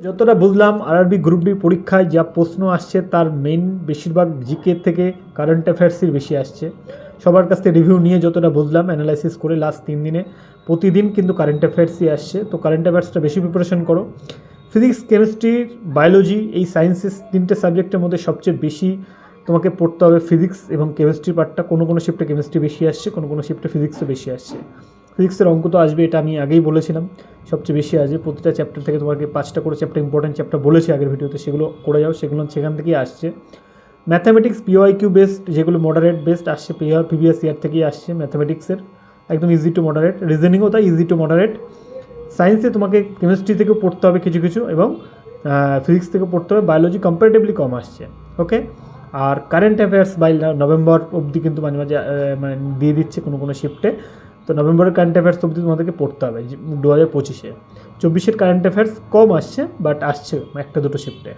যতটা বুঝলাম RRB group D পরীক্ষায় যা প্রশ্ন আসছে তার মেইন বেশিরভাগ জিকে থেকে কারেন্ট অ্যাফেয়ার্সই বেশি আসছে। সবার কাছ থেকে রিভিউ নিয়ে যতটা বুঝলাম অ্যানালাইসিস করে লাস্ট 3 দিনে প্রতিদিন কিন্তু কারেন্ট অ্যাফেয়ার্সই আসছে। তো কারেন্ট অ্যাফেয়ার্সটা বেশি প্রিপারেশন করো। ফিজিক্স, কেমিস্ট্রি, বায়োলজি এই সায়েন্সেস 3টে সাবজেক্টের মধ্যে সবচেয়ে বেশি তোমাকে পড়তে হবে ফিজিক্স এবং কেমিস্ট্রি পার্টটা। কোনো কোনো শিফটে কেমিস্ট্রি বেশি আসছে, কোনো কোনো শিফটে ফিজিক্সও বেশি আসছে। ফিজিক্সের অঙ্ক তো আসবে, এটা আমি আগেই বলেছিলাম, সবচেয়ে বেশি আসবে। প্রতিটা চ্যাপ্টার থেকে তোমাকে 5টা করে চ্যাপ্টার, ইম্পর্টেন্ট চ্যাপ্টার বলেছি আগের ভিডিওতে, সেগুলো করে যাও, সেগুলো সেখান থেকেই আসছে। ম্যাথামেটিক্স পিওআইকিউ বেসড, যেগুলো মডারেট বেসড আসছে, প্রিভিয়াস ইয়ার থেকেই আসছে ম্যাথামেটিক্সের, একদম ইজি টু মডারেট। রিজনিংও তাই ইজি টু মডারেট। সায়েন্সে তোমাকে কেমিস্ট্রি থেকেও পড়তে হবে কিছু কিছু, এবং ফিজিক্স থেকে পড়তে হবে। বায়োলজি কম্পারেটিভলি কম আসছে। ওকে, আর কারেন্ট অ্যাফেয়ার্স বাই নভেম্বর অবধি কিন্তু মাঝে মাঝে মানে দিয়ে দিচ্ছে কোনো কোনো শিফটে। তো নভেম্বরের কারেন্ট অ্যাফেয়ার্স অবধি তোমাদেরকে পড়তে হবে 2025-এ। 24-এর কারেন্ট অ্যাফেয়ার্স কম আসছে, বাট আসছে একটা দুটো শিফটে।